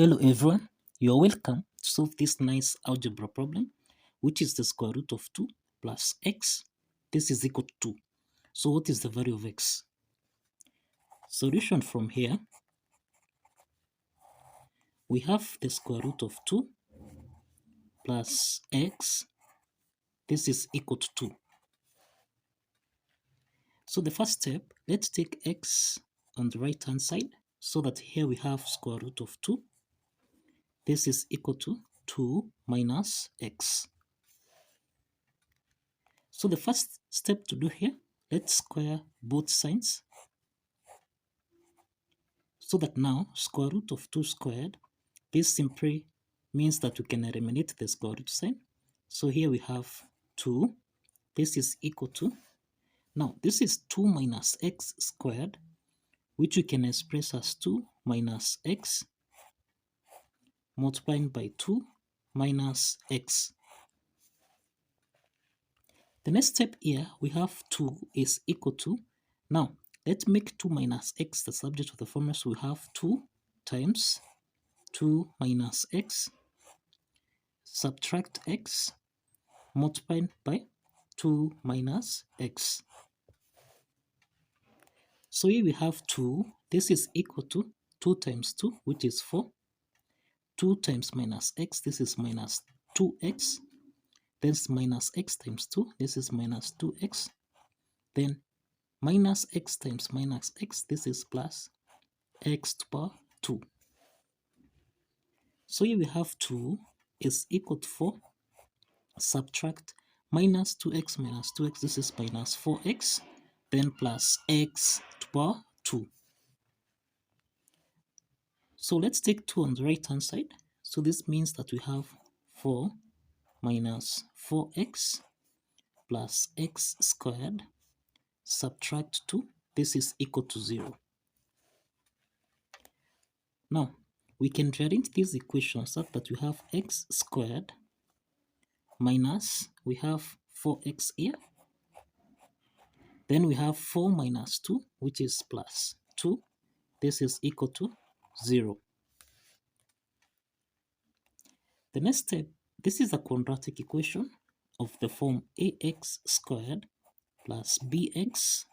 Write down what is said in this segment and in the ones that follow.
Hello everyone, you're welcome to solve this nice algebra problem, which is the square root of 2 plus x. This is equal to 2. So what is the value of x? Solution from here, we have the square root of 2 plus x. This is equal to 2. So the first step, let's take x on the right hand side, so that here we have square root of 2. This is equal to 2 minus x. So the first step to do here, let's square both sides. So that now square root of 2 squared, this simply means that we can eliminate the square root sign. So here we have 2. This is equal to, now this is 2 minus x squared, which we can express as 2 minus x multiplying by 2 minus x. The next step here, we have 2 is equal to, now let's make 2 minus x the subject of the formula. So we have 2 times 2 minus x, subtract x, multiplied by 2 minus x. So here we have 2, this is equal to 2 times 2, which is 4. 2 times minus x, this is minus 2x. Then minus x times 2, this is minus 2x. Then minus x times minus x, this is plus x to the power 2. So here we have 2 is equal to 4. Subtract minus 2x minus 2x, this is minus 4x. Then plus x to the power 2. So let's take 2 on the right hand side. So this means that we have 4 minus 4x plus x squared, subtract 2, this is equal to 0. Now, we can rearrange these equations such that we have x squared minus, we have 4x here. Then we have 4 minus 2, which is plus 2. This is equal to 0. The next step, this is a quadratic equation of the form ax squared plus bx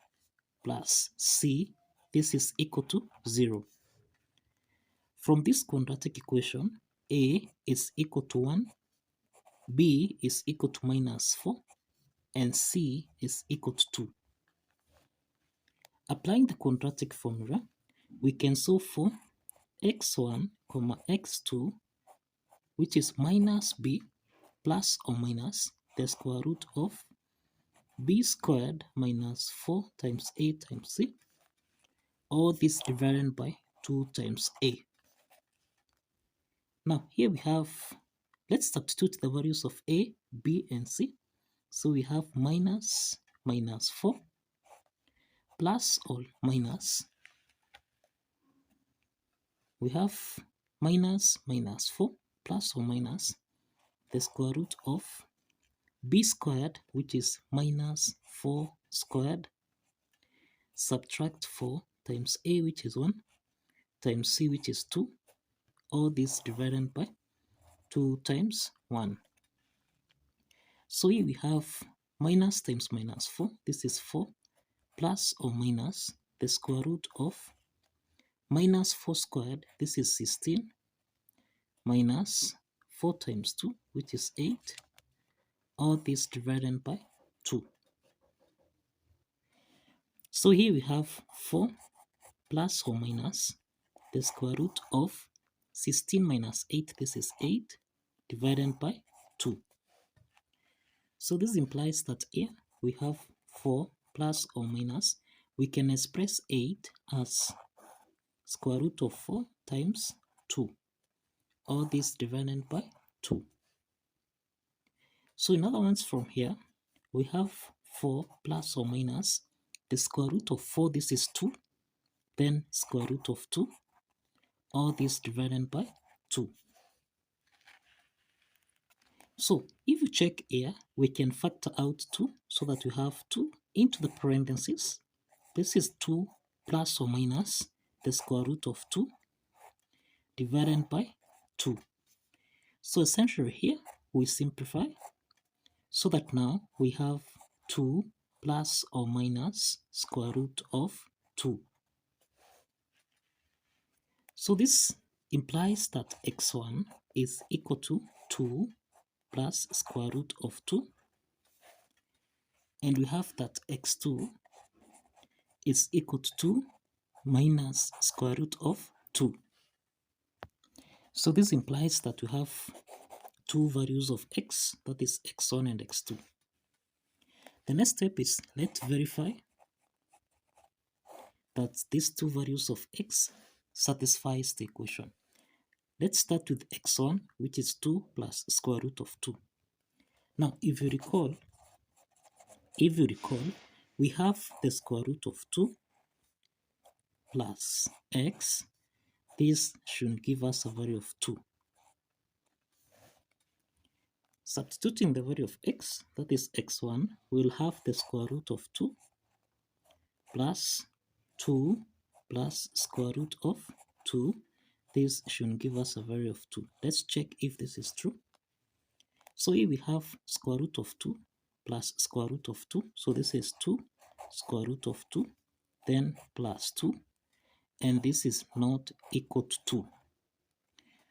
plus c. This is equal to 0. From this quadratic equation, a is equal to 1, b is equal to minus 4, and c is equal to 2. Applying the quadratic formula, we can solve for x1, x2, which is minus b plus or minus the square root of b squared minus 4 times a times c, all this divided by 2 times a. Now here we have, let's substitute the values of a, b, and c. So we have minus 4 plus or minus, we have minus 4 plus or minus the square root of b squared, which is minus 4 squared, subtract 4 times a, which is 1, times c, which is 2, all this divided by 2 times 1. So here we have minus times minus 4, this is 4, plus or minus the square root of minus 4 squared, this is 16, minus 4 times 2, which is 8, all this divided by 2. So here we have 4 plus or minus the square root of 16 minus 8, this is 8, divided by 2. So this implies that here we have 4 plus or minus, we can express 8 as square root of 4 times 2, all this divided by 2. So in other words, from here, we have 4 plus or minus the square root of 4, this is 2, then square root of 2, all this divided by 2. So if you check here, we can factor out 2 so that we have 2 into the parentheses. This is 2 plus or minus the square root of 2. divided by 2. So essentially here we simplify so that now we have 2 plus or minus square root of 2. So this implies that x1 is equal to 2 plus square root of 2, and we have that x2 is equal to 2 minus square root of 2. So this implies that we have two values of x, that is x1 and x2. The next step is let's verify that these two values of x satisfies the equation. Let's start with x1, which is 2 plus square root of 2. Now, if you recall, we have the square root of 2 plus x. This should give us a value of 2. Substituting the value of x, that is x1, we'll have the square root of 2 plus 2 plus square root of 2. This should give us a value of 2. Let's check if this is true. So here we have square root of 2 plus square root of 2. So this is 2 square root of 2, then plus 2, and this is not equal to 2.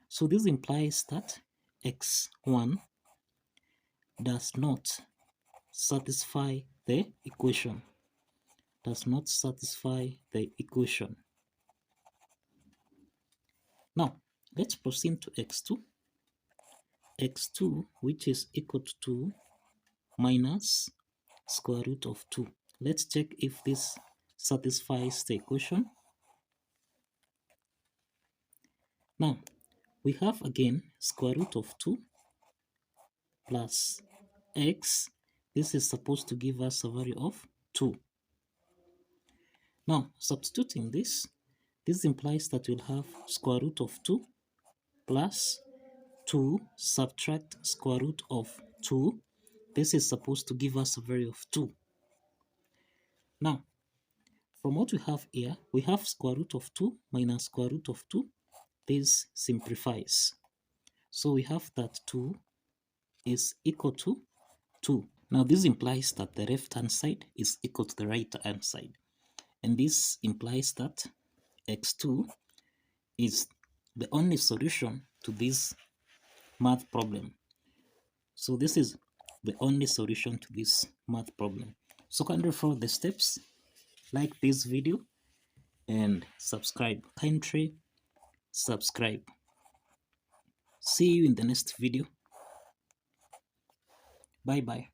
So this implies that x1 does not satisfy the equation. Now, let's proceed to x2. x2, which is equal to 2 minus square root of 2. Let's check if this satisfies the equation. Now, we have again square root of 2 plus x. This is supposed to give us a value of 2. Now, substituting this implies that we'll have square root of 2 plus 2 subtract square root of 2. This is supposed to give us a value of 2. Now, from what we have here, we have square root of 2 minus square root of 2. This simplifies. So we have that 2 is equal to 2. Now this implies that the left hand side is equal to the right hand side. And this implies that x2 is the only solution to this math problem. So this is the only solution to this math problem. So kindly follow the steps, like this video, and subscribe. Kindly subscribe. See you in the next video. Bye bye.